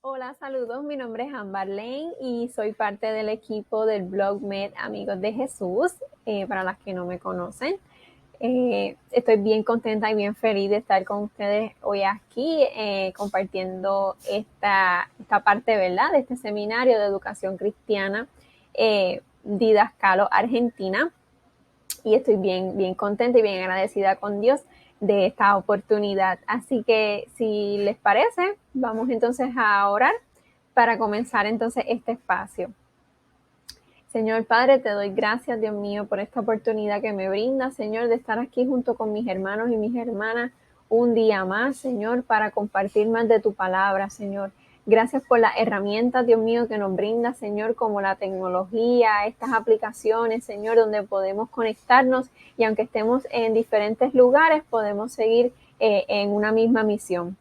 Hola, saludos. Mi nombre es Amber Lane y soy parte del equipo del blog Med Amigos de Jesús. Para las que no me conocen, estoy bien contenta y bien feliz de estar con ustedes hoy aquí compartiendo esta parte, ¿verdad?, de este seminario de educación cristiana Didascalo Argentina. Y estoy bien contenta y bien agradecida con Dios de esta oportunidad. Así que si les parece, vamos entonces a orar para comenzar entonces este espacio. Señor Padre, te doy gracias, Dios mío, por esta oportunidad que me brinda, Señor, de estar aquí junto con mis hermanos y mis hermanas un día más, Señor, para compartir más de tu palabra, Señor. Gracias por las herramientas, Dios mío, que nos brinda, Señor, como la tecnología, estas aplicaciones, Señor, donde podemos conectarnos y aunque estemos en diferentes lugares, podemos seguir en una misma misión.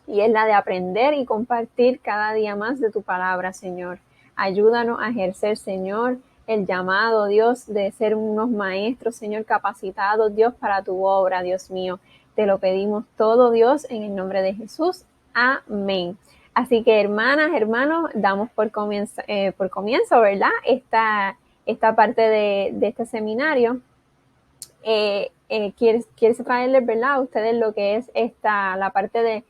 Y es la de aprender y compartir cada día más de tu palabra, Señor. Ayúdanos a ejercer, Señor, el llamado, Dios, de ser unos maestros, Señor, capacitados, Dios, para tu obra, Dios mío. Te lo pedimos todo, Dios, en el nombre de Jesús. Amén. Así que, hermanas, hermanos, damos por comienzo, ¿verdad?, esta parte de este seminario. Quiero traerles, ¿verdad?, a ustedes lo que es la parte de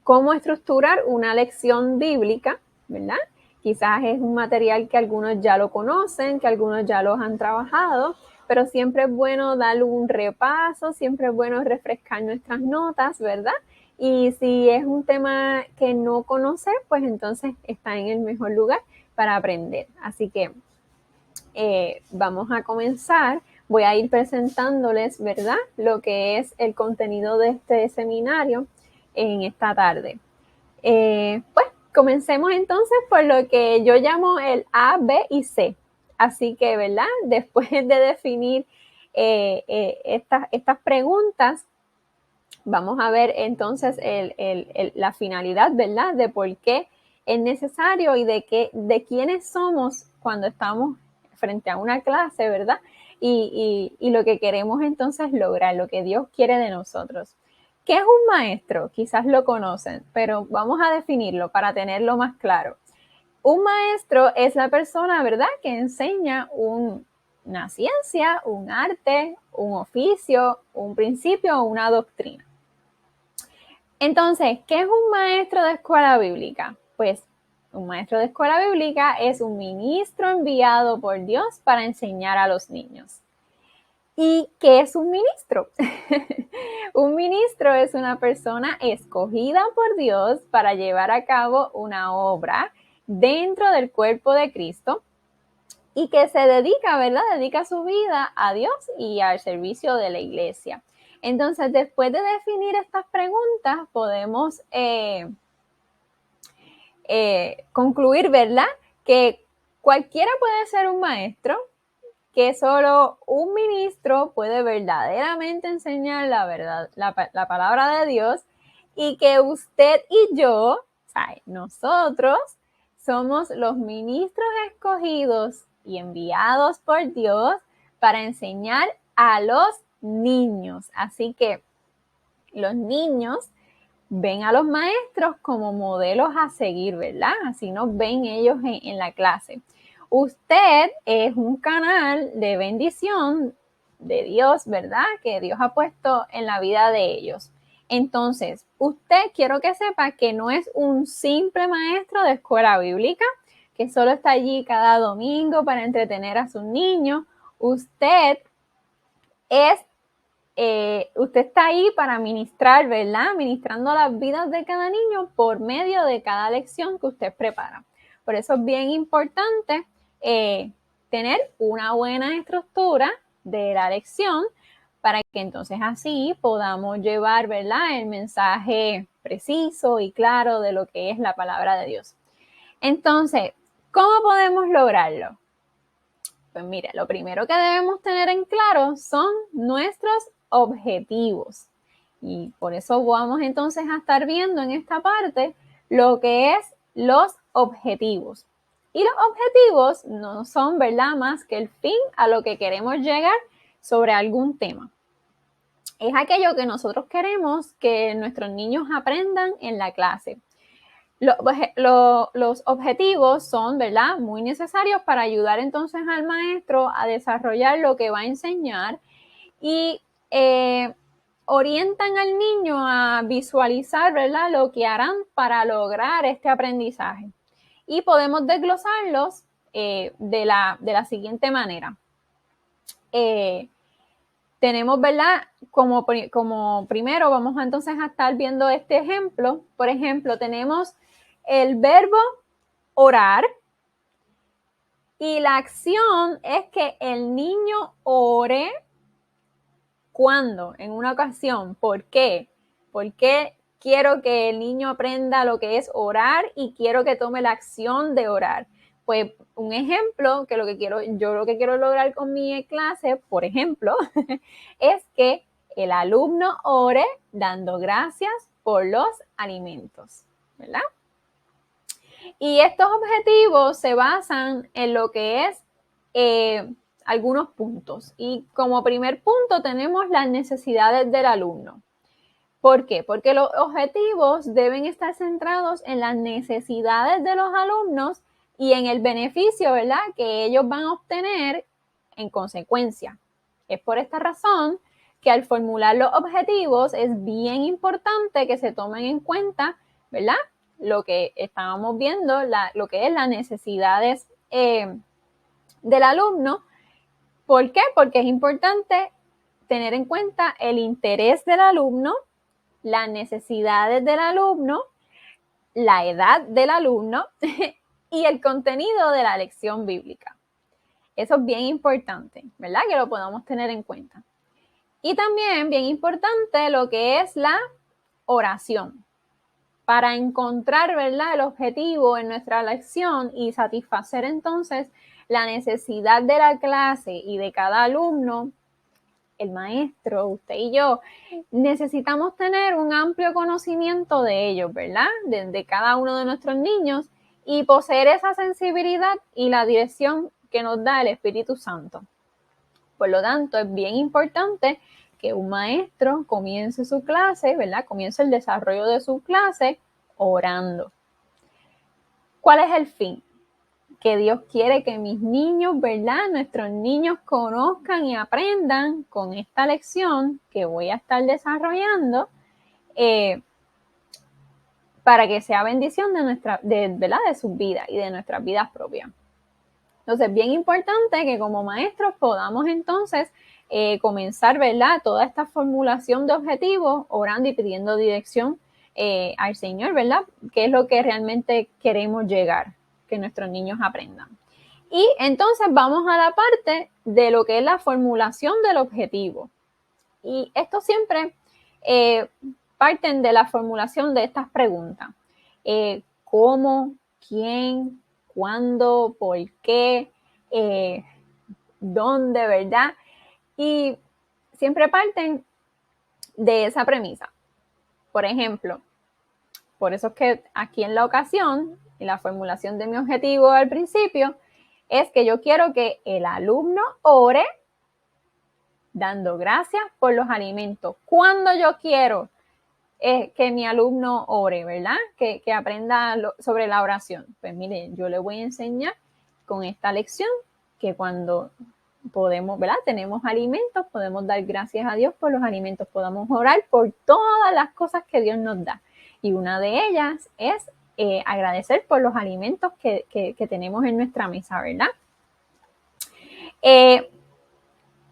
cómo estructurar una lección bíblica, ¿verdad? Quizás es un material que algunos ya lo conocen, que algunos ya los han trabajado, pero siempre es bueno darle un repaso, siempre es bueno refrescar nuestras notas, ¿verdad? Y si es un tema que no conoces, pues entonces está en el mejor lugar para aprender. Así que vamos a comenzar. Voy a ir presentándoles, ¿verdad?, lo que es el contenido de este seminario en esta tarde. Pues comencemos entonces por lo que yo llamo el A, B y C. Así que, ¿verdad?, después de definir estas preguntas, vamos a ver entonces la finalidad, ¿verdad?, de por qué es necesario y de quiénes somos cuando estamos frente a una clase, ¿verdad? Y lo que queremos entonces lograr, lo que Dios quiere de nosotros. ¿Qué es un maestro? Quizás lo conocen, pero vamos a definirlo para tenerlo más claro. Un maestro es la persona, ¿verdad?, que enseña una ciencia, un arte, un oficio, un principio o una doctrina. Entonces, ¿qué es un maestro de escuela bíblica? Pues un maestro de escuela bíblica es un ministro enviado por Dios para enseñar a los niños. ¿Y qué es un ministro? Un ministro es una persona escogida por Dios para llevar a cabo una obra dentro del cuerpo de Cristo y que se dedica, ¿verdad?, dedica su vida a Dios y al servicio de la iglesia. Entonces, después de definir estas preguntas, podemos concluir, ¿verdad?, que cualquiera puede ser un maestro, que solo un ministro puede verdaderamente enseñar la verdad, la palabra de Dios, y que usted y yo, o sea, nosotros, somos los ministros escogidos y enviados por Dios para enseñar a los niños. Así que los niños ven a los maestros como modelos a seguir, ¿verdad? Así nos ven ellos en la clase. Usted es un canal de bendición de Dios, ¿verdad?, que Dios ha puesto en la vida de ellos. Entonces, usted, quiero que sepa que no es un simple maestro de escuela bíblica que solo está allí cada domingo para entretener a sus niños. Usted está ahí para ministrar, ¿verdad?, ministrando las vidas de cada niño por medio de cada lección que usted prepara. Por eso es bien importante tener una buena estructura de la lección para que entonces así podamos llevar, ¿verdad?, el mensaje preciso y claro de lo que es la palabra de Dios. Entonces, ¿cómo podemos lograrlo? Pues mira, lo primero que debemos tener en claro son nuestros objetivos. Y por eso vamos entonces a estar viendo en esta parte lo que es los objetivos. Y los objetivos no son, ¿verdad?, más que el fin a lo que queremos llegar sobre algún tema. Es aquello que nosotros queremos que nuestros niños aprendan en la clase. Los objetivos son, ¿verdad?, muy necesarios para ayudar entonces al maestro a desarrollar lo que va a enseñar y orientan al niño a visualizar, ¿verdad?, lo que harán para lograr este aprendizaje. Y podemos desglosarlos de la siguiente manera. Tenemos, ¿verdad? Como primero vamos entonces a estar viendo este ejemplo. Por ejemplo, tenemos el verbo orar y la acción es que el niño ore cuando, en una ocasión. ¿Por qué? Porque quiero que el niño aprenda lo que es orar y quiero que tome la acción de orar. Pues un ejemplo que lo que quiero lograr con mi clase, por ejemplo, es que el alumno ore dando gracias por los alimentos, ¿verdad? Y estos objetivos se basan en lo que es algunos puntos. Y como primer punto tenemos las necesidades del alumno. ¿Por qué? Porque los objetivos deben estar centrados en las necesidades de los alumnos y en el beneficio, ¿verdad?, que ellos van a obtener en consecuencia. Es por esta razón que al formular los objetivos es bien importante que se tomen en cuenta, ¿verdad?, lo que estábamos viendo, lo que es las necesidades del alumno. ¿Por qué? Porque es importante tener en cuenta el interés del alumno, las necesidades del alumno, la edad del alumno y el contenido de la lección bíblica. Eso es bien importante, ¿verdad?, que lo podamos tener en cuenta. Y también bien importante lo que es la oración. Para encontrar, ¿verdad?, el objetivo en nuestra lección y satisfacer entonces la necesidad de la clase y de cada alumno, el maestro, usted y yo, necesitamos tener un amplio conocimiento de ellos, ¿verdad?, de cada uno de nuestros niños y poseer esa sensibilidad y la dirección que nos da el Espíritu Santo. Por lo tanto, es bien importante que un maestro comience su clase, ¿verdad?, comience el desarrollo de su clase orando. ¿Cuál es el fin? Que Dios quiere que mis niños, ¿verdad?, nuestros niños conozcan y aprendan con esta lección que voy a estar desarrollando para que sea bendición ¿verdad?, de sus vidas y de nuestras vidas propias. Entonces, es bien importante que como maestros podamos entonces comenzar, ¿verdad?, toda esta formulación de objetivos, orando y pidiendo dirección al Señor, ¿verdad?, que es lo que realmente queremos llegar, que nuestros niños aprendan. Y entonces vamos a la parte de lo que es la formulación del objetivo. Y esto siempre parten de la formulación de estas preguntas. ¿Cómo? ¿Quién? ¿Cuándo? ¿Por qué? ¿Dónde? ¿Verdad? Y siempre parten de esa premisa. Por ejemplo, por eso es que aquí en la ocasión, en la formulación de mi objetivo al principio, es que yo quiero que el alumno ore dando gracias por los alimentos. ¿Cuándo yo quiero que mi alumno ore, ¿verdad? Que aprenda sobre la oración. Pues miren, yo le voy a enseñar con esta lección que cuando podemos, ¿verdad?, tenemos alimentos, podemos dar gracias a Dios por los alimentos, podamos orar por todas las cosas que Dios nos da. Y una de ellas es agradecer por los alimentos que tenemos en nuestra mesa, ¿verdad?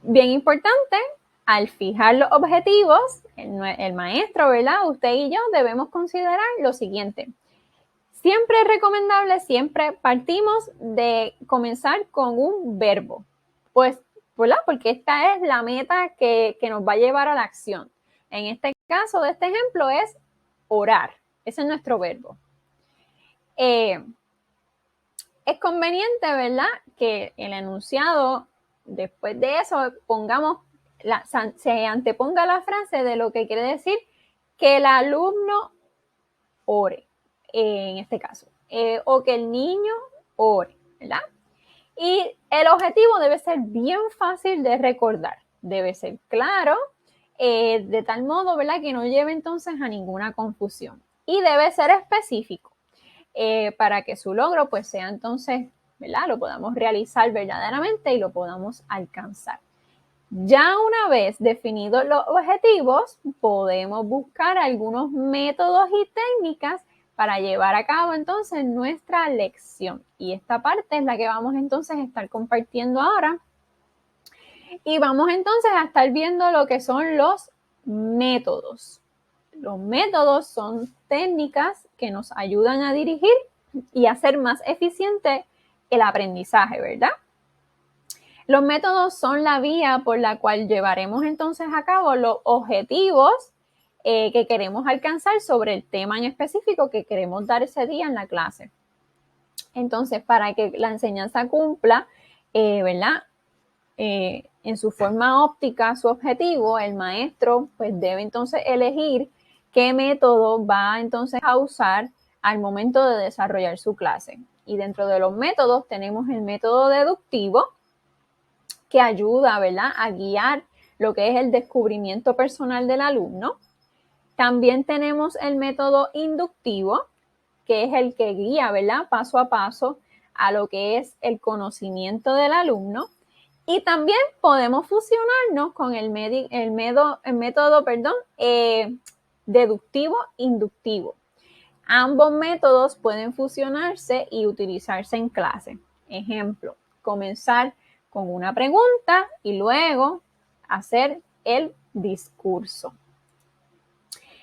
Bien importante, al fijar los objetivos, el maestro, ¿verdad?, usted y yo debemos considerar lo siguiente. Siempre es recomendable, siempre partimos de comenzar con un verbo. Pues, ¿verdad?, porque esta es la meta que nos va a llevar a la acción. En este caso de este ejemplo es orar. Ese es nuestro verbo. Es conveniente, ¿verdad?, que el enunciado, después de eso, se anteponga la frase de lo que quiere decir que el alumno ore, en este caso, o que el niño ore, ¿verdad? Y el objetivo debe ser bien fácil de recordar, debe ser claro, de tal modo, ¿verdad?, que no lleve entonces a ninguna confusión. Y debe ser específico. para que su logro pues sea entonces, ¿verdad? Lo podamos realizar verdaderamente y lo podamos alcanzar. Ya una vez definidos los objetivos, podemos buscar algunos métodos y técnicas para llevar a cabo entonces nuestra lección. Y esta parte es la que vamos entonces a estar compartiendo ahora. Y vamos entonces a estar viendo lo que son los métodos. Los métodos son técnicas que nos ayudan a dirigir y hacer más eficiente el aprendizaje, ¿verdad? Los métodos son la vía por la cual llevaremos entonces a cabo los objetivos que queremos alcanzar sobre el tema en específico que queremos dar ese día en la clase. Entonces, para que la enseñanza cumpla, ¿verdad? En su forma óptica, su objetivo, el maestro pues debe entonces elegir qué método va entonces a usar al momento de desarrollar su clase. Y dentro de los métodos tenemos el método deductivo, que ayuda, ¿verdad?, a guiar lo que es el descubrimiento personal del alumno. También tenemos el método inductivo, que es el que guía, ¿verdad?, paso a paso a lo que es el conocimiento del alumno. Y también podemos fusionarnos con el método deductivo-inductivo. Ambos métodos pueden fusionarse y utilizarse en clase. Ejemplo, comenzar con una pregunta y luego hacer el discurso.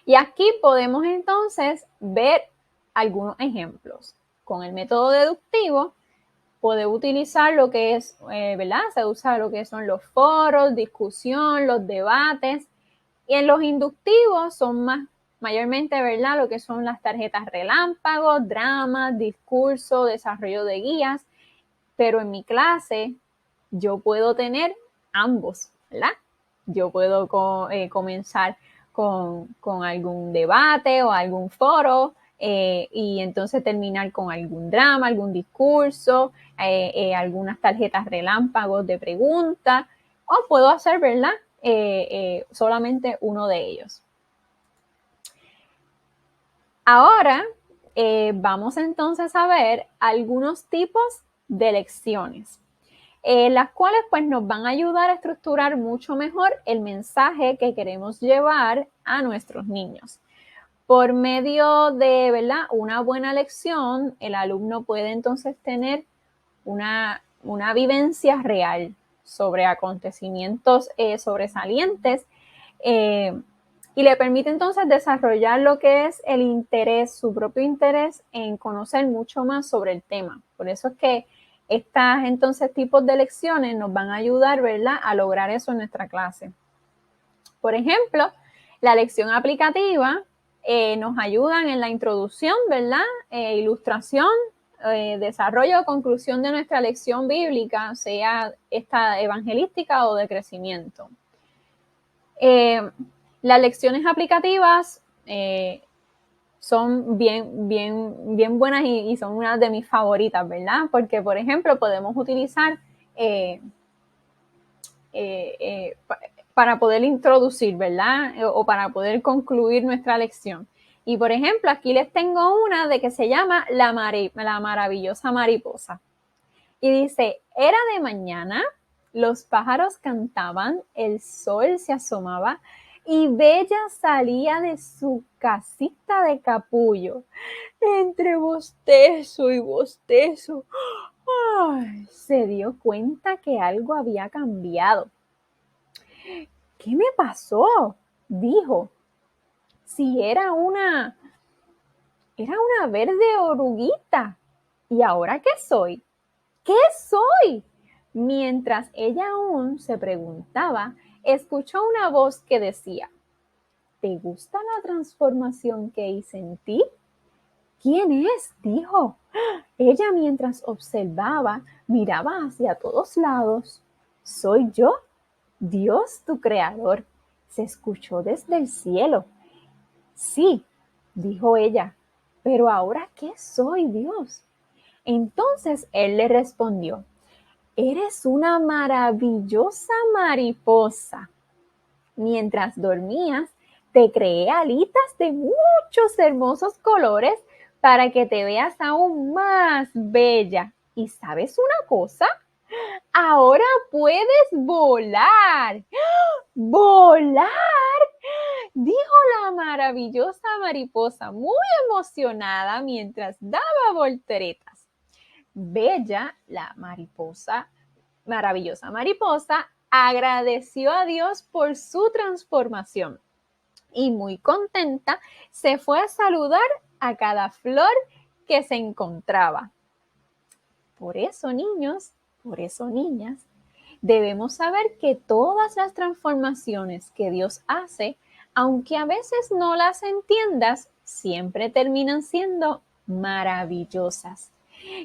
Y aquí podemos entonces ver algunos ejemplos. Con el método deductivo podemos utilizar lo que es, ¿verdad? Se usa lo que son los foros, discusión, los debates. Y en los inductivos son mayormente, ¿verdad?, lo que son las tarjetas relámpagos, dramas, discurso, desarrollo de guías. Pero en mi clase yo puedo tener ambos, ¿verdad? Yo puedo comenzar con algún debate o algún foro y entonces terminar con algún drama, algún discurso, algunas tarjetas relámpagos de preguntas, o puedo hacer, ¿verdad?, solamente uno de ellos. Ahora vamos entonces a ver algunos tipos de lecciones, las cuales pues nos van a ayudar a estructurar mucho mejor el mensaje que queremos llevar a nuestros niños. Por medio de, ¿verdad?, una buena lección, el alumno puede entonces tener una vivencia real sobre acontecimientos sobresalientes y le permite entonces desarrollar lo que es el interés, su propio interés en conocer mucho más sobre el tema. Por eso es que estas entonces tipos de lecciones nos van a ayudar, ¿verdad?, a lograr eso en nuestra clase. Por ejemplo, la lección aplicativa nos ayudan en la introducción, ¿verdad?, ilustración, desarrollo o conclusión de nuestra lección bíblica, sea esta evangelística o de crecimiento. Las lecciones aplicativas son bien buenas y son una de mis favoritas, ¿verdad? Porque, por ejemplo, podemos utilizar para poder introducir, ¿verdad? O para poder concluir nuestra lección. Y, por ejemplo, aquí les tengo una de que se llama La maravillosa mariposa. Y dice, era de mañana, los pájaros cantaban, el sol se asomaba y Bella salía de su casita de capullo. Entre bostezo y bostezo, se dio cuenta que algo había cambiado. ¿Qué me pasó?, dijo. Si era una verde oruguita. ¿Y ahora qué soy? ¿Qué soy? Mientras ella aún se preguntaba, escuchó una voz que decía, ¿te gusta la transformación que hice en ti? ¿Quién es?, dijo. Ella, mientras observaba, miraba hacia todos lados. ¿Soy yo? Dios, tu creador, se escuchó desde el cielo. Sí, dijo ella, pero ahora ¿qué soy, Dios? Entonces él le respondió, eres una maravillosa mariposa. Mientras dormías, te creé alitas de muchos hermosos colores para que te veas aún más bella. ¿Y sabes una cosa? Ahora puedes volar. ¡Volar! Dijo la maravillosa mariposa, muy emocionada mientras daba volteretas. Bella, la mariposa, maravillosa mariposa, agradeció a Dios por su transformación y muy contenta se fue a saludar a cada flor que se encontraba. Por eso, niños, por eso, niñas, debemos saber que todas las transformaciones que Dios hace, aunque a veces no las entiendas, siempre terminan siendo maravillosas.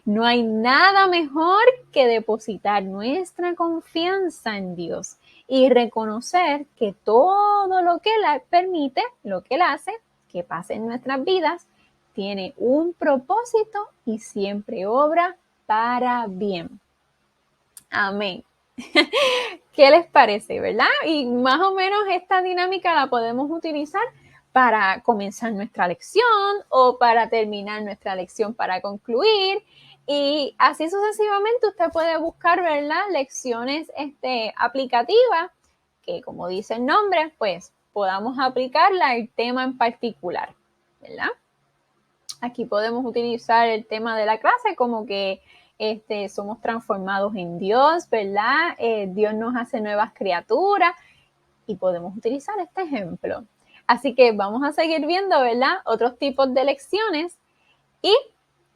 No hay nada mejor que depositar nuestra confianza en Dios y reconocer que todo lo que Él permite, lo que Él hace, que pase en nuestras vidas, tiene un propósito y siempre obra para bien. Amén. ¿Qué les parece, verdad? Y más o menos esta dinámica la podemos utilizar para comenzar nuestra lección o para terminar nuestra lección para concluir. Y así sucesivamente usted puede buscar, ¿verdad? Lecciones aplicativas que, como dice el nombre, pues podamos aplicarla al tema en particular, ¿verdad? Aquí podemos utilizar el tema de la clase como que somos transformados en Dios, ¿verdad? Dios nos hace nuevas criaturas y podemos utilizar este ejemplo. Así que vamos a seguir viendo, ¿verdad? Otros tipos de lecciones y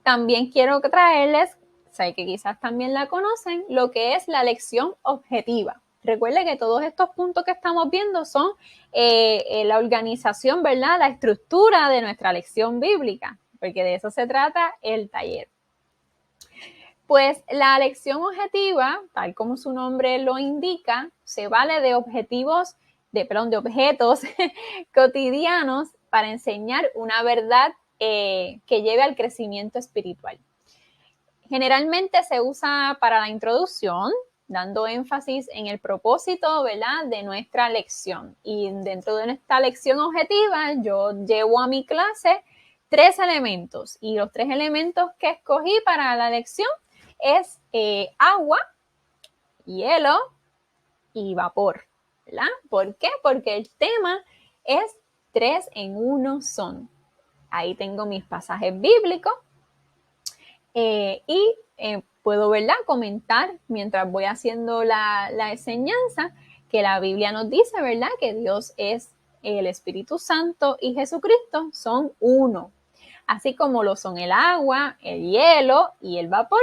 también quiero traerles, sé que quizás también la conocen, lo que es la lección objetiva. Recuerde que todos estos puntos que estamos viendo son la organización, ¿verdad? La estructura de nuestra lección bíblica, porque de eso se trata el taller. Pues la lección objetiva, tal como su nombre lo indica, se vale de objetos cotidianos para enseñar una verdad que lleve al crecimiento espiritual. Generalmente se usa para la introducción, dando énfasis en el propósito, ¿verdad?, de nuestra lección. Y dentro de esta lección objetiva, yo llevo a mi clase 3 elementos. Y los 3 elementos que escogí para la lección es agua, hielo y vapor, ¿verdad? ¿Por qué? Porque el tema es 3 en 1 son. Ahí tengo mis pasajes bíblicos y puedo, ¿verdad?, comentar mientras voy haciendo la enseñanza que la Biblia nos dice, ¿verdad?, que Dios es el Espíritu Santo y Jesucristo son uno, así como lo son el agua, el hielo y el vapor.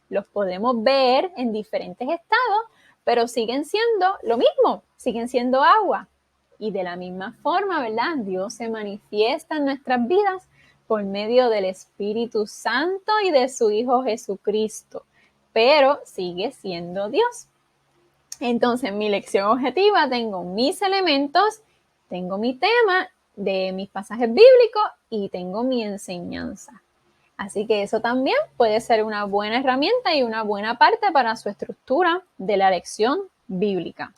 Los podemos ver en diferentes estados, pero siguen siendo lo mismo, siguen siendo agua. Y de la misma forma, ¿verdad?, Dios se manifiesta en nuestras vidas por medio del Espíritu Santo y de su Hijo Jesucristo, pero sigue siendo Dios. Entonces, en mi lección objetiva tengo mis elementos, tengo mi tema de mis pasajes bíblicos y tengo mi enseñanza. Así que eso también puede ser una buena herramienta y una buena parte para su estructura de la lección bíblica.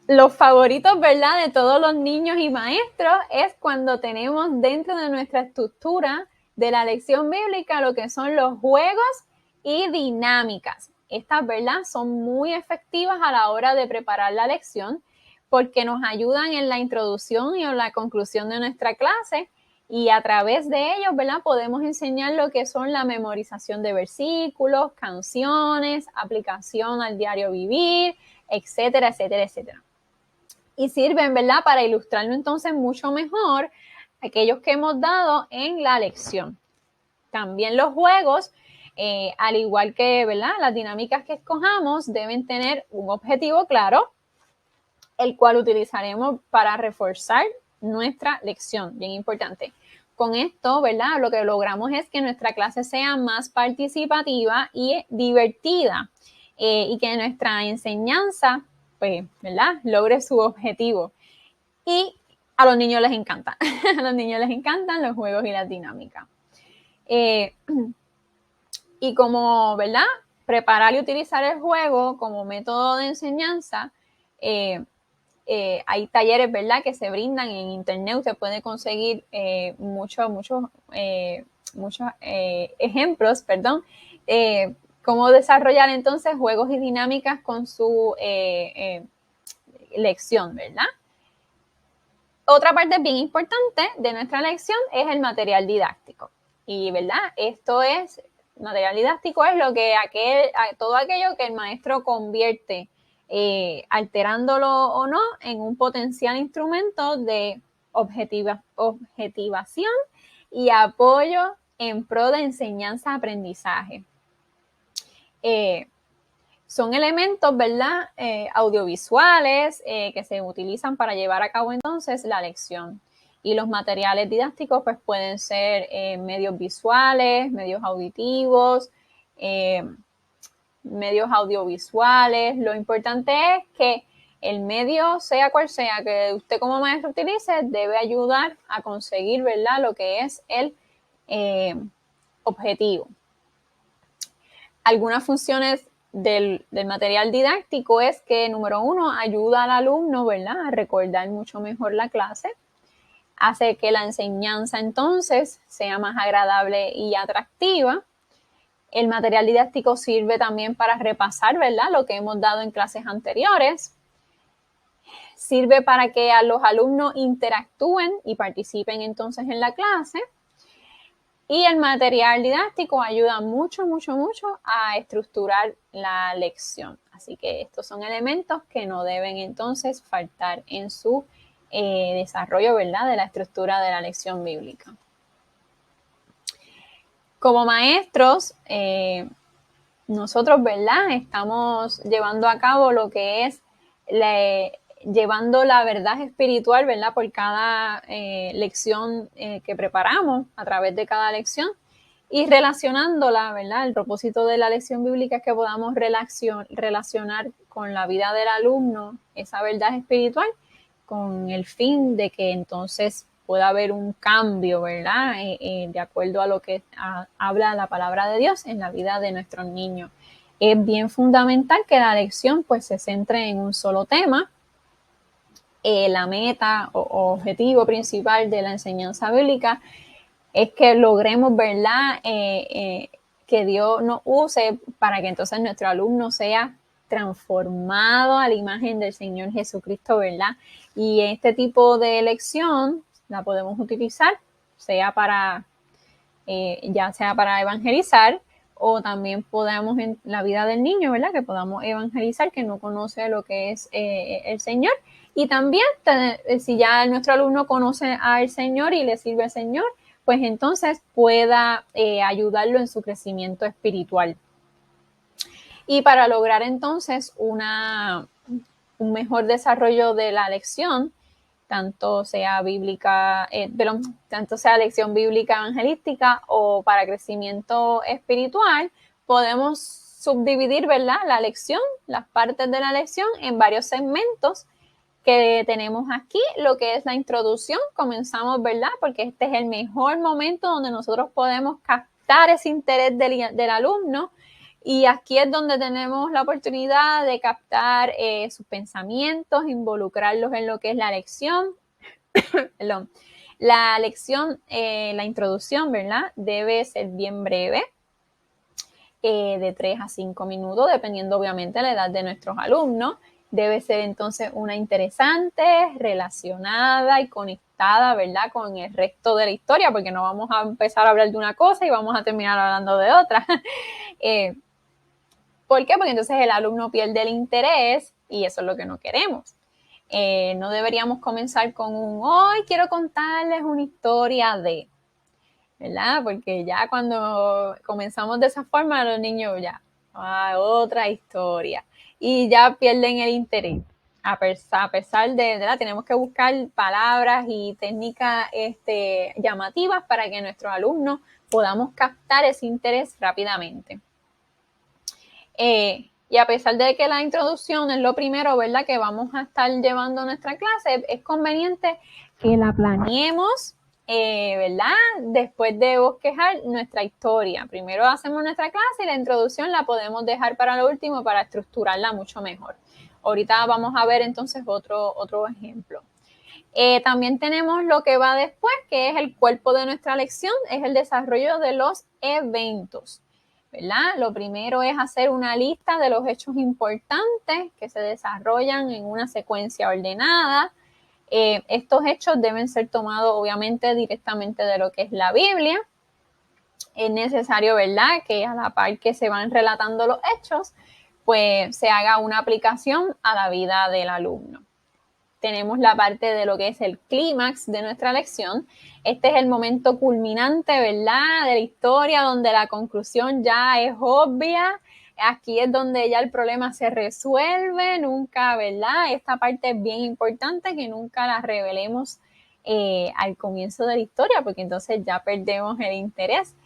Los favoritos, ¿verdad?, de todos los niños y maestros es cuando tenemos dentro de nuestra estructura de la lección bíblica lo que son los juegos y dinámicas. Estas, ¿verdad?, son muy efectivas a la hora de preparar la lección porque nos ayudan en la introducción y en la conclusión de nuestra clase y a través de ellos, ¿verdad?, podemos enseñar lo que son la memorización de versículos, canciones, aplicación al diario vivir, etcétera, etcétera, etcétera. Y sirven, ¿verdad?, para ilustrarlo entonces mucho mejor aquellos que hemos dado en la lección. También los juegos, al igual que, ¿verdad?, las dinámicas que escojamos, deben tener un objetivo claro, el cual utilizaremos para reforzar nuestra lección, bien importante. Con esto, ¿verdad?, lo que logramos es que nuestra clase sea más participativa y divertida y que nuestra enseñanza, pues, ¿verdad?, logre su objetivo. Y a los niños les encanta, a los niños les encantan los juegos y las dinámicas. Y como, ¿verdad?, preparar y utilizar el juego como método de enseñanza hay talleres, ¿verdad?, que se brindan en internet. Usted puede conseguir muchos ejemplos, cómo desarrollar entonces juegos y dinámicas con su lección, ¿verdad? Otra parte bien importante de nuestra lección es el material didáctico. Y, ¿verdad? Material didáctico es todo aquello que el maestro convierte, alterándolo o no, en un potencial instrumento de objetivación y apoyo en pro de enseñanza-aprendizaje. Son elementos, ¿verdad?, audiovisuales que se utilizan para llevar a cabo entonces la lección. Y los materiales didácticos pues pueden ser medios visuales, medios auditivos, medios audiovisuales. Lo importante es que el medio, sea cual sea, que usted como maestro utilice, debe ayudar a conseguir, ¿verdad?, lo que es el objetivo. Algunas funciones del material didáctico es que, número uno, ayuda al alumno, ¿verdad?, a recordar mucho mejor la clase. Hace que la enseñanza entonces sea más agradable y atractiva. El material didáctico sirve también para repasar, ¿verdad?, lo que hemos dado en clases anteriores. Sirve para que los alumnos interactúen y participen entonces en la clase. Y el material didáctico ayuda mucho a estructurar la lección. Así que estos son elementos que no deben entonces faltar en su desarrollo, ¿verdad?, de la estructura de la lección bíblica. Como maestros, nosotros, ¿verdad?, estamos llevando a cabo lo que es llevando la verdad espiritual, ¿verdad?, por cada lección que preparamos a través de cada lección y relacionándola, ¿verdad? El propósito de la lección bíblica es que podamos relacionar con la vida del alumno esa verdad espiritual con el fin de que entonces pueda haber un cambio, ¿verdad?, de acuerdo a lo que habla la palabra de Dios en la vida de nuestros niños. Es bien fundamental que la lección pues se centre en un solo tema. La meta o objetivo principal de la enseñanza bíblica es que logremos, ¿verdad?, que Dios nos use para que entonces nuestro alumno sea transformado a la imagen del Señor Jesucristo, ¿verdad? Y este tipo de lección la podemos utilizar, ya sea para evangelizar, o también podamos en la vida del niño, ¿verdad?, que podamos evangelizar, que no conoce lo que es el Señor. Y también, si ya nuestro alumno conoce al Señor y le sirve al Señor, pues entonces pueda ayudarlo en su crecimiento espiritual. Y para lograr entonces un mejor desarrollo de la lección, tanto sea lección bíblica evangelística o para crecimiento espiritual, podemos subdividir, ¿verdad?, la lección, las partes de la lección en varios segmentos que tenemos aquí. Lo que es la introducción, comenzamos, ¿verdad?, porque este es el mejor momento donde nosotros podemos captar ese interés del alumno. Y aquí es donde tenemos la oportunidad de captar sus pensamientos, involucrarlos en lo que es la lección. Perdón. La lección, la introducción, ¿verdad?, debe ser bien breve, de 3 a 5 minutos, dependiendo obviamente de la edad de nuestros alumnos. Debe ser entonces una interesante, relacionada y conectada, ¿verdad?, con el resto de la historia, porque no vamos a empezar a hablar de una cosa y vamos a terminar hablando de otra. ¿Por qué? Porque entonces el alumno pierde el interés y eso es lo que no queremos. No deberíamos comenzar con hoy quiero contarles una historia de, ¿verdad? Porque ya cuando comenzamos de esa forma, los niños ya, otra historia, y ya pierden el interés. A pesar de, ¿verdad?, tenemos que buscar palabras y técnicas llamativas para que nuestros alumnos podamos captar ese interés rápidamente. Y a pesar de que la introducción es lo primero, ¿verdad?, que vamos a estar llevando nuestra clase, es conveniente que la planeemos, ¿verdad?, después de bosquejar nuestra historia. Primero hacemos nuestra clase y la introducción la podemos dejar para lo último para estructurarla mucho mejor. Ahorita vamos a ver entonces otro ejemplo. También tenemos lo que va después, que es el cuerpo de nuestra lección, es el desarrollo de los eventos, ¿verdad? Lo primero es hacer una lista de los hechos importantes que se desarrollan en una secuencia ordenada. Estos hechos deben ser tomados obviamente directamente de lo que es la Biblia. Es necesario, ¿verdad?, que a la par que se van relatando los hechos, pues se haga una aplicación a la vida del alumno. Tenemos la parte de lo que es el clímax de nuestra lección. Este es el momento culminante, ¿verdad?, de la historia, donde la conclusión ya es obvia. Aquí es donde ya el problema se resuelve, nunca, ¿verdad? Esta parte es bien importante, que nunca la revelemos al comienzo de la historia, porque entonces ya perdemos el interés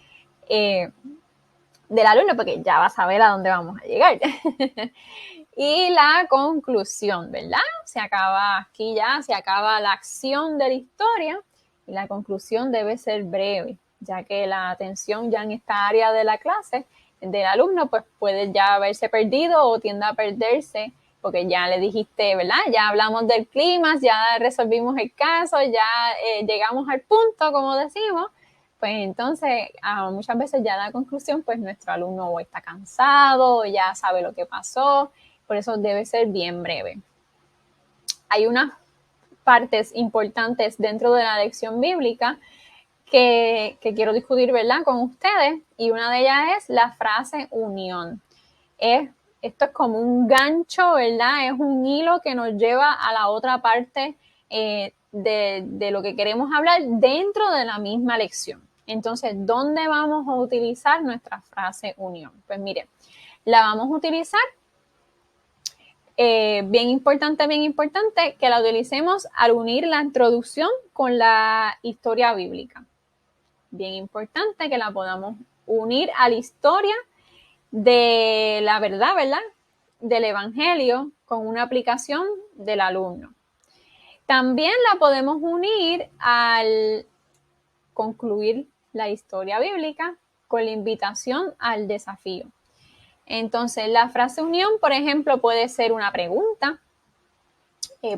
del alumno, porque ya va a saber a dónde vamos a llegar. Y la conclusión, ¿verdad? Se acaba aquí ya, se acaba la acción de la historia y la conclusión debe ser breve, ya que la atención ya en esta área de la clase del alumno pues puede ya haberse perdido o tiende a perderse, porque ya le dijiste, ¿verdad? Ya hablamos del clima, ya resolvimos el caso, ya llegamos al punto, como decimos. Pues entonces muchas veces ya la conclusión, pues nuestro alumno o está cansado o ya sabe lo que pasó. Por eso debe ser bien breve. Hay unas partes importantes dentro de la lección bíblica que quiero discutir, ¿verdad?, con ustedes, y una de ellas es la frase unión. Esto es como un gancho, ¿verdad? Es un hilo que nos lleva a la otra parte de lo que queremos hablar dentro de la misma lección. Entonces, ¿dónde vamos a utilizar nuestra frase unión? Pues mire, la vamos a utilizar bien importante que la utilicemos al unir la introducción con la historia bíblica. Bien importante que la podamos unir a la historia de la verdad, ¿verdad?, del Evangelio con una aplicación del alumno. También la podemos unir al concluir la historia bíblica con la invitación al desafío. Entonces, la frase unión, por ejemplo, puede ser una pregunta.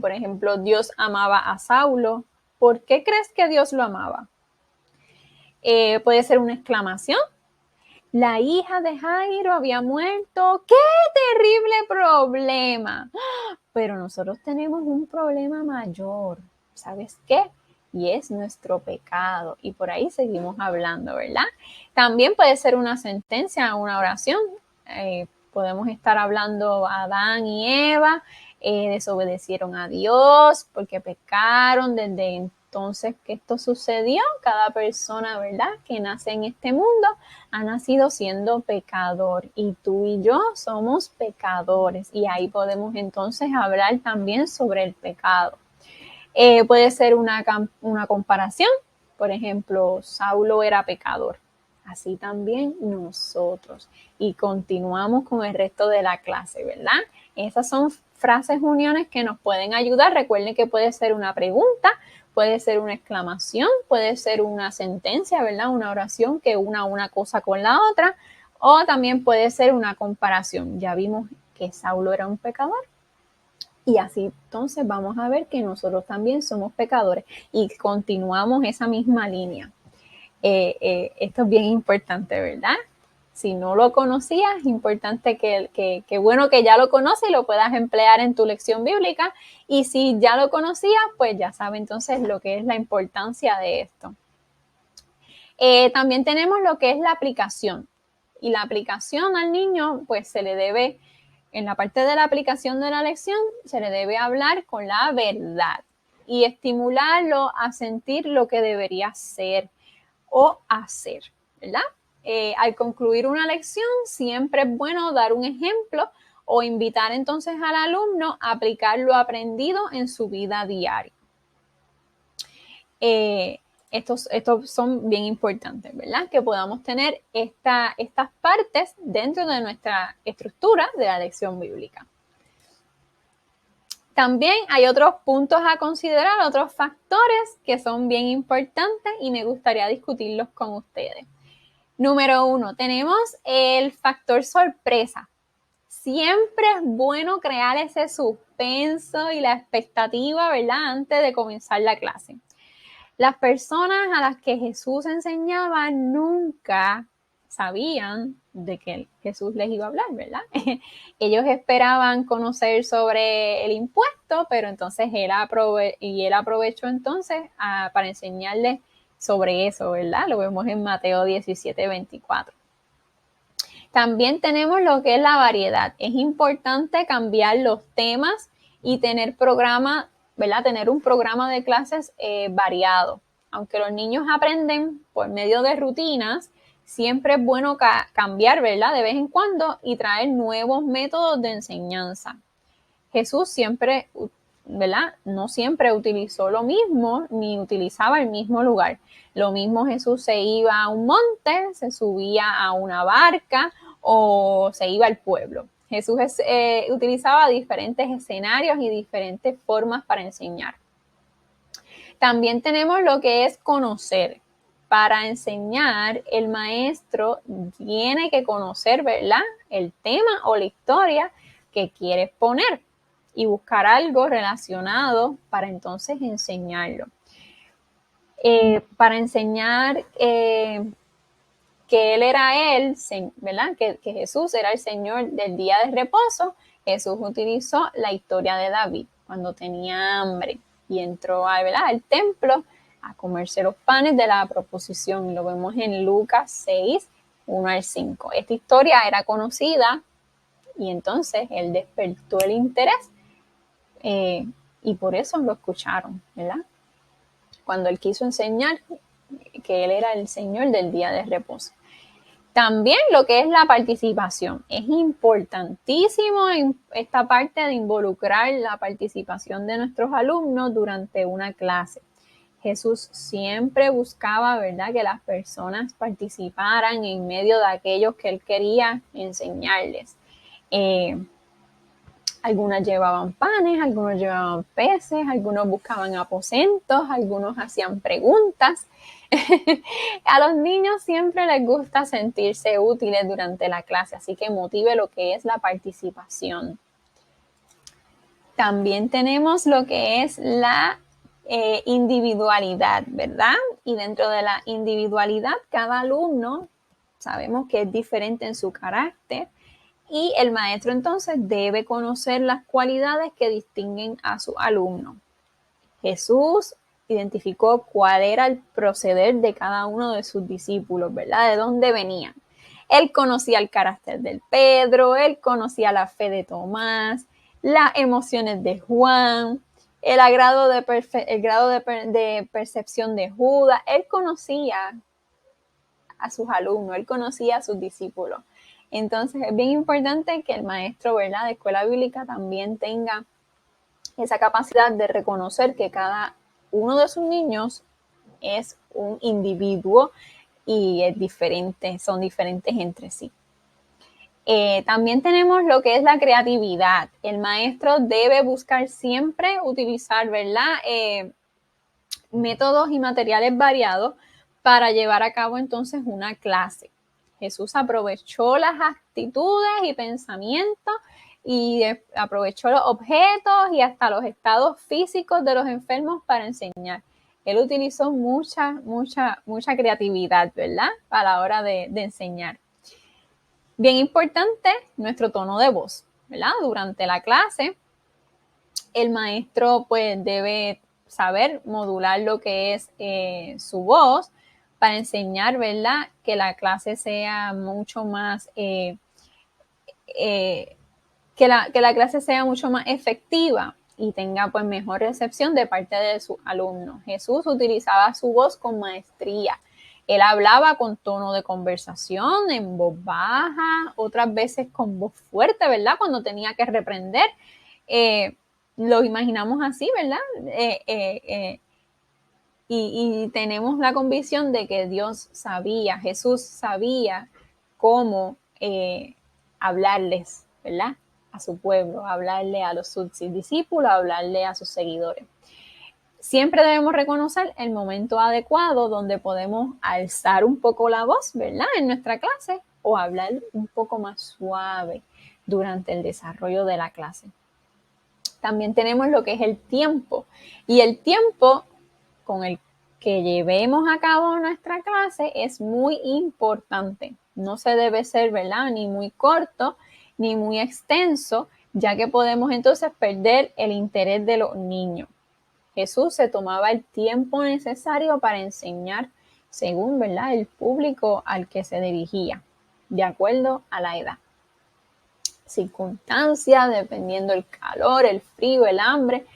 Por ejemplo, Dios amaba a Saulo. ¿Por qué crees que Dios lo amaba? Puede ser una exclamación. La hija de Jairo había muerto. ¡Qué terrible problema! Pero nosotros tenemos un problema mayor. ¿Sabes qué? Y es nuestro pecado. Y por ahí seguimos hablando, ¿verdad? También puede ser una sentencia, una oración. Podemos estar hablando Adán y Eva, desobedecieron a Dios porque pecaron desde entonces que esto sucedió. Cada persona, ¿verdad?, que nace en este mundo ha nacido siendo pecador, y tú y yo somos pecadores, y ahí podemos entonces hablar también sobre el pecado. Puede ser una comparación. Por ejemplo, Saulo era pecador, así también nosotros, y continuamos con el resto de la clase, ¿verdad? Esas son frases uniones que nos pueden ayudar. Recuerden que puede ser una pregunta, puede ser una exclamación, puede ser una sentencia, ¿verdad?, una oración que una cosa con la otra, o también puede ser una comparación. Ya vimos que Saulo era un pecador, y así entonces vamos a ver que nosotros también somos pecadores y continuamos esa misma línea. Esto es bien importante, ¿verdad? Si no lo conocías, es importante que bueno que ya lo conoces y lo puedas emplear en tu lección bíblica. Y si ya lo conocías, pues ya sabes entonces lo que es la importancia de esto. También tenemos lo que es la aplicación. Y la aplicación al niño, pues se le debe, en la parte de la aplicación de la lección, se le debe hablar con la verdad y estimularlo a sentir lo que debería ser o hacer, ¿verdad? Al concluir una lección, siempre es bueno dar un ejemplo o invitar entonces al alumno a aplicar lo aprendido en su vida diaria. Estos son bien importantes, ¿verdad? Que podamos tener estas partes dentro de nuestra estructura de la lección bíblica. También hay otros puntos a considerar, otros factores que son bien importantes y me gustaría discutirlos con ustedes. Número 1, tenemos el factor sorpresa. Siempre es bueno crear ese suspenso y la expectativa, ¿verdad?, antes de comenzar la clase. Las personas a las que Jesús enseñaba nunca sabían de que Jesús les iba a hablar, ¿verdad? Ellos esperaban conocer sobre el impuesto, pero entonces él aprovechó entonces para enseñarles sobre eso, ¿verdad? Lo vemos en Mateo 17:24. También tenemos lo que es la variedad. Es importante cambiar los temas y tener ¿verdad? Tener un programa de clases variado. Aunque los niños aprenden por medio de rutinas, siempre es bueno cambiar, ¿verdad? De vez en cuando y traer nuevos métodos de enseñanza. Jesús siempre, ¿verdad? No siempre utilizó lo mismo ni utilizaba el mismo lugar. Lo mismo Jesús se iba a un monte, se subía a una barca o se iba al pueblo. Jesús utilizaba diferentes escenarios y diferentes formas para enseñar. También tenemos lo que es conocer. Para enseñar, el maestro tiene que conocer, ¿verdad?, el tema o la historia que quiere exponer y buscar algo relacionado para entonces enseñarlo. Para enseñar que él era él, ¿verdad? Que Jesús era el Señor del día de reposo, Jesús utilizó la historia de David cuando tenía hambre y entró al templo a comerse los panes de la proposición. Lo vemos en Lucas 6, 1-5. Esta historia era conocida y entonces él despertó el interés y por eso lo escucharon, ¿verdad? Cuando él quiso enseñar que él era el Señor del día de reposo. También lo que es la participación. Es importantísimo en esta parte de involucrar la participación de nuestros alumnos durante una clase. Jesús siempre buscaba, ¿verdad?, que las personas participaran en medio de aquellos que él quería enseñarles. Algunas llevaban panes, algunos llevaban peces, algunos buscaban aposentos, algunos hacían preguntas. A los niños siempre les gusta sentirse útiles durante la clase, así que motive lo que es la participación. También tenemos lo que es la individualidad, ¿verdad? Y dentro de la individualidad, cada alumno sabemos que es diferente en su carácter y el maestro entonces debe conocer las cualidades que distinguen a su alumno. Jesús identificó cuál era el proceder de cada uno de sus discípulos, ¿verdad? De dónde venían. Él conocía el carácter de Pedro, él conocía la fe de Tomás, las emociones de Juan, el grado de percepción de Judas. Él conocía a sus alumnos, él conocía a sus discípulos. Entonces es bien importante que el maestro, ¿verdad?, de escuela bíblica también tenga esa capacidad de reconocer que cada uno de sus niños es un individuo y es diferente, son diferentes entre sí. También tenemos lo que es la creatividad. El maestro debe buscar siempre utilizar, ¿verdad?, métodos y materiales variados para llevar a cabo entonces una clase. Jesús aprovechó las actitudes y pensamientos y aprovechó los objetos y hasta los estados físicos de los enfermos para enseñar. Él utilizó mucha creatividad, ¿verdad?, a la hora de enseñar. Bien importante, nuestro tono de voz, ¿verdad? Durante la clase, el maestro pues debe saber modular lo que es su voz para enseñar, ¿verdad?, que la clase sea mucho más, que la clase sea mucho más efectiva y tenga pues mejor recepción de parte de sus alumnos. Jesús utilizaba su voz con maestría. Él hablaba con tono de conversación, en voz baja, otras veces con voz fuerte, ¿verdad?, cuando tenía que reprender. Lo imaginamos así, ¿verdad? Y tenemos la convicción de que Jesús sabía cómo hablarles, ¿verdad?, a su pueblo, hablarle a sus discípulos, hablarle a sus seguidores. Siempre debemos reconocer el momento adecuado donde podemos alzar un poco la voz, ¿verdad?, en nuestra clase o hablar un poco más suave. durante el desarrollo de la clase. También tenemos lo que es el tiempo. Y el tiempo con el que llevemos a cabo nuestra clase es muy importante. No se debe ser, ¿verdad?, ni muy corto ni muy extenso, ya que podemos entonces perder el interés de los niños. Jesús se tomaba el tiempo necesario para enseñar según, ¿verdad?, el público al que se dirigía, de acuerdo a la edad, circunstancias, dependiendo el calor, el frío, el hambre.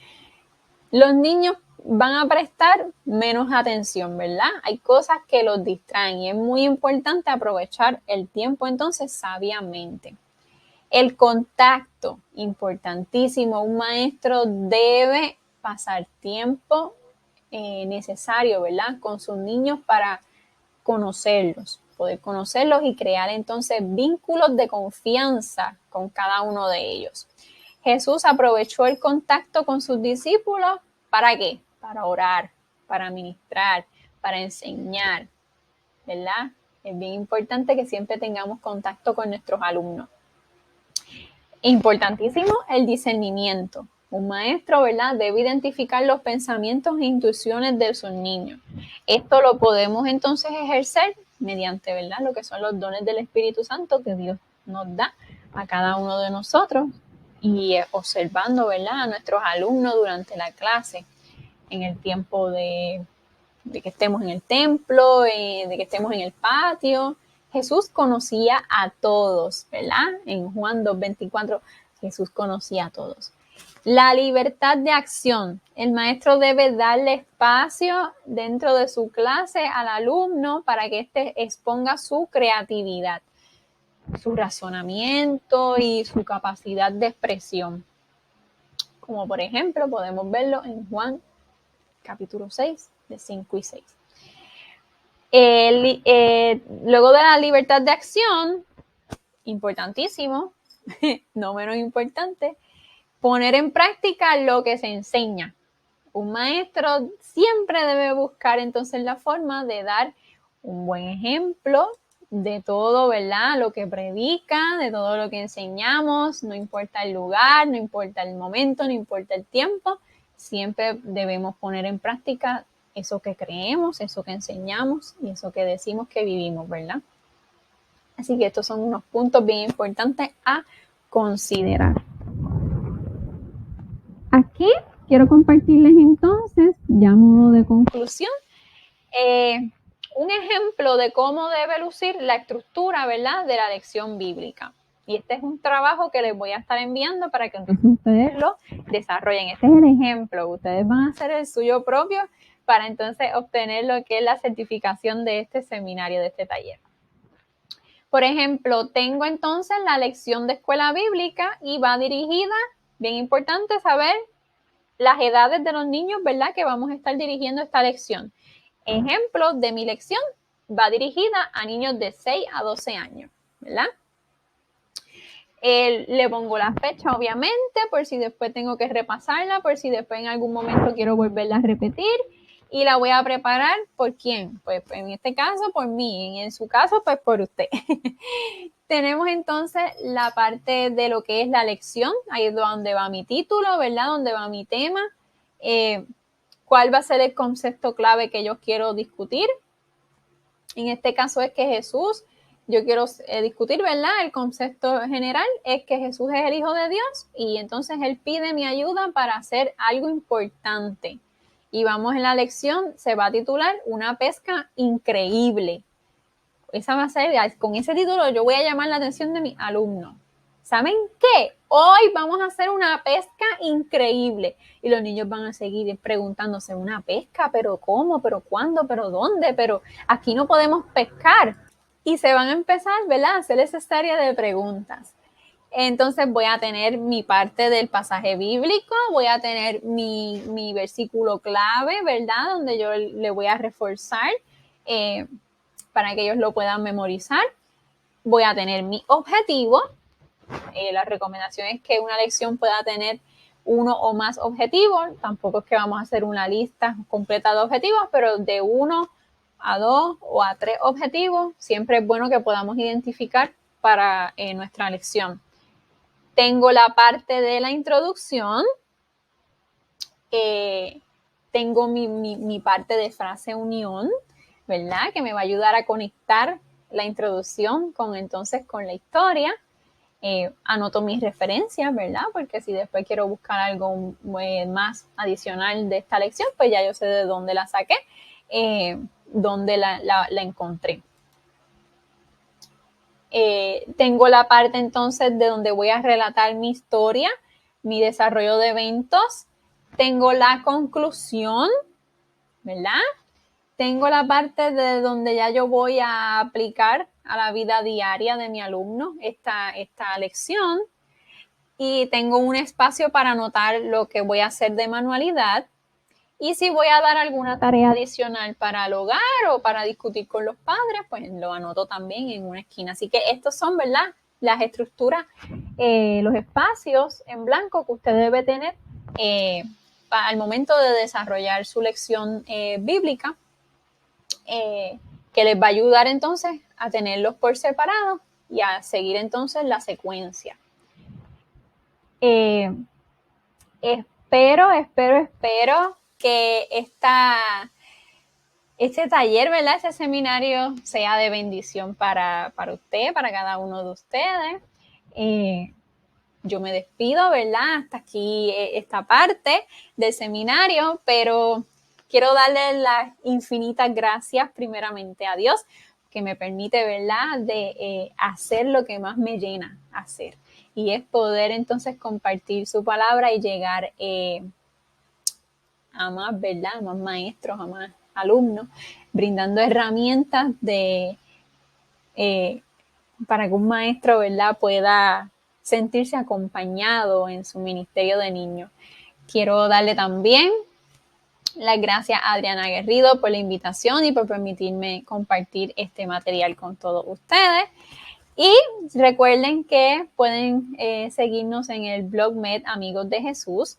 Los niños van a prestar menos atención, ¿verdad? Hay cosas que los distraen y es muy importante aprovechar el tiempo entonces sabiamente. El contacto, importantísimo. Un maestro debe pasar tiempo necesario, ¿verdad?, con sus niños para conocerlos, poder conocerlos y crear entonces vínculos de confianza con cada uno de ellos. Jesús aprovechó el contacto con sus discípulos, ¿para qué? Para orar, para ministrar, para enseñar, ¿verdad? Es bien importante que siempre tengamos contacto con nuestros alumnos. Importantísimo el discernimiento. Un maestro, ¿verdad?, debe identificar los pensamientos e intuiciones de sus niños. Esto lo podemos entonces ejercer mediante, ¿verdad?, lo que son los dones del Espíritu Santo que Dios nos da a cada uno de nosotros y observando, ¿verdad?, a nuestros alumnos durante la clase, en el tiempo de que estemos en el templo, de que estemos en el patio. Jesús conocía a todos, ¿verdad? En Juan 2:24, Jesús conocía a todos. La libertad de acción. El maestro debe darle espacio dentro de su clase al alumno para que éste exponga su creatividad, su razonamiento y su capacidad de expresión. Como por ejemplo, podemos verlo en Juan capítulo 6, de 5 y 6. Luego de la libertad de acción, importantísimo, no menos importante, poner en práctica lo que se enseña. Un maestro siempre debe buscar entonces la forma de dar un buen ejemplo de todo, ¿verdad?, lo que predica, de todo lo que enseñamos, no importa el lugar, no importa el momento, no importa el tiempo, siempre debemos poner en práctica eso que creemos, eso que enseñamos y eso que decimos que vivimos, ¿verdad? Así que estos son unos puntos bien importantes a considerar. Aquí quiero compartirles entonces, ya a modo de conclusión, un ejemplo de cómo debe lucir la estructura, ¿verdad?, de la lección bíblica. Y este es un trabajo que les voy a estar enviando para que entonces ustedes lo desarrollen. Este es el ejemplo. Ustedes van a hacer el suyo propio para entonces obtener lo que es la certificación de este seminario, de este taller. Por ejemplo, tengo entonces la lección de escuela bíblica y va dirigida, bien importante saber las edades de los niños, ¿verdad?, que vamos a estar dirigiendo esta lección. Ejemplo de mi lección va dirigida a niños de 6 a 12 años, ¿verdad? Le pongo la fecha, obviamente, por si después tengo que repasarla, por si después en algún momento quiero volverla a repetir. Y la voy a preparar, ¿por quién? Pues en este caso por mí, en su caso pues por usted. Tenemos entonces la parte de lo que es la lección, ahí es donde va mi título, ¿verdad? Donde va mi tema, cuál va a ser el concepto clave que yo quiero discutir. En este caso es que Jesús, yo quiero discutir, ¿verdad? El concepto general es que Jesús es el Hijo de Dios y entonces Él pide mi ayuda para hacer algo importante. Y vamos en la lección, se va a titular Una pesca increíble. Esa va a ser, con ese título yo voy a llamar la atención de mis alumnos. ¿Saben qué? Hoy vamos a hacer una pesca increíble. Y los niños van a seguir preguntándose, ¿una pesca? ¿Pero cómo? ¿Pero cuándo? ¿Pero dónde? Pero aquí no podemos pescar. Y se van a empezar, ¿verdad?, a hacer esa serie de preguntas. Entonces voy a tener mi parte del pasaje bíblico, voy a tener mi versículo clave, ¿verdad?, donde yo le voy a reforzar para que ellos lo puedan memorizar. Voy a tener mi objetivo. La recomendación es que una lección pueda tener uno o más objetivos. Tampoco es que vamos a hacer una lista completa de objetivos, pero de 1 a 2 o a 3 objetivos siempre es bueno que podamos identificar para nuestra lección. Tengo la parte de la introducción. Tengo mi parte de frase unión, ¿verdad? Que me va a ayudar a conectar la introducción con la historia. Anoto mis referencias, ¿verdad? Porque si después quiero buscar algo más adicional de esta lección, pues ya yo sé de dónde la saqué, dónde la encontré. Tengo la parte entonces de donde voy a relatar mi historia, mi desarrollo de eventos. Tengo la conclusión, ¿verdad? Tengo la parte de donde ya yo voy a aplicar a la vida diaria de mi alumno esta lección. Y tengo un espacio para anotar lo que voy a hacer de manualidad. Y si voy a dar alguna tarea adicional para el hogar o para discutir con los padres, pues lo anoto también en una esquina. Así que estos son, ¿verdad?, las estructuras, los espacios en blanco que usted debe tener al momento de desarrollar su lección bíblica, que les va a ayudar entonces a tenerlos por separado y a seguir entonces la secuencia. Espero que este taller, ¿verdad?, este seminario sea de bendición para usted, para cada uno de ustedes. Yo me despido, ¿verdad? Hasta aquí esta parte del seminario, pero quiero darle las infinitas gracias primeramente a Dios, que me permite, ¿verdad?, de hacer lo que más me llena hacer. Y es poder entonces compartir su palabra y llegar a más, ¿verdad?, a más maestros, a más alumnos, brindando herramientas para que un maestro, ¿verdad?, pueda sentirse acompañado en su ministerio de niños. Quiero darle también las gracias a Adriana Guerrido por la invitación y por permitirme compartir este material con todos ustedes. Y recuerden que pueden seguirnos en el blog Med Amigos de Jesús.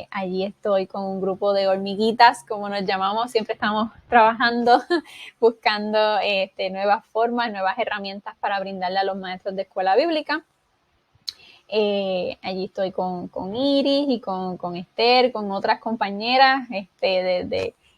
Allí estoy con un grupo de hormiguitas, como nos llamamos. Siempre estamos trabajando, buscando nuevas formas, nuevas herramientas para brindarle a los maestros de escuela bíblica. Allí estoy con Iris y con Esther, con otras compañeras.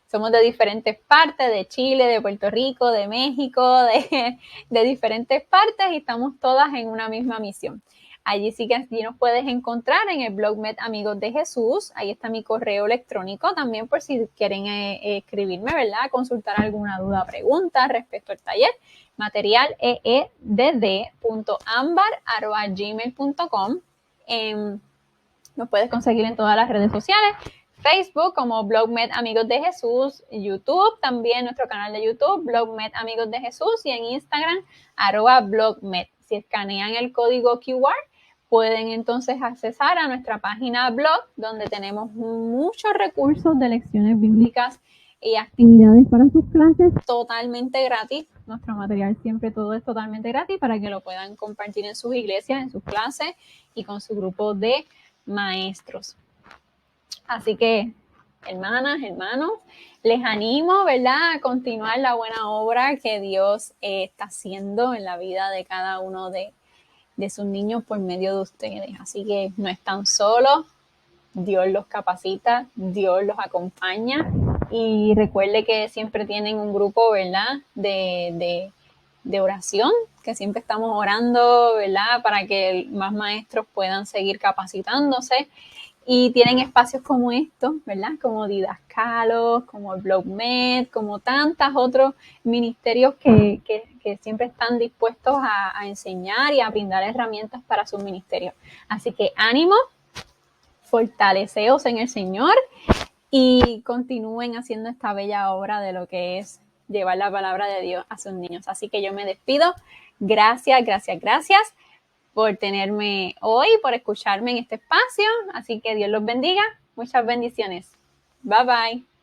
Somos de diferentes partes, de Chile, de Puerto Rico, de México, de diferentes partes, y estamos todas en una misma misión. Allí sí que allí nos puedes encontrar en el blog Med Amigos de Jesús. Ahí está mi correo electrónico también por si quieren escribirme, ¿verdad?, consultar alguna duda o pregunta respecto al taller. Material eedd.ambar@gmail.com. Nos puedes conseguir en todas las redes sociales. Facebook como Blog Med Amigos de Jesús, YouTube también, nuestro canal de YouTube, Blog Med Amigos de Jesús, y en Instagram, @blogmed. Si escanean el código QR, pueden entonces accesar a nuestra página blog, donde tenemos muchos recursos de lecciones bíblicas y actividades para sus clases totalmente gratis. Nuestro material siempre todo es totalmente gratis para que lo puedan compartir en sus iglesias, en sus clases y con su grupo de maestros. Así que, hermanas, hermanos, les animo, ¿verdad?, a continuar la buena obra que Dios está haciendo en la vida de cada uno de sus niños por medio de ustedes. Así que no están solos, Dios los capacita, Dios los acompaña, y recuerde que siempre tienen un grupo, ¿verdad?, de oración, que siempre estamos orando, ¿verdad?, para que más maestros puedan seguir capacitándose. Y tienen espacios como estos, ¿verdad?, como Didascalos, como el Blog Med, como tantos otros ministerios que siempre están dispuestos a enseñar y a brindar herramientas para sus ministerios. Así que ánimo, fortaleceos en el Señor y continúen haciendo esta bella obra de lo que es llevar la palabra de Dios a sus niños. Así que yo me despido. Gracias, gracias, gracias por tenerme hoy, por escucharme en este espacio. Así que Dios los bendiga. Muchas bendiciones. Bye, bye.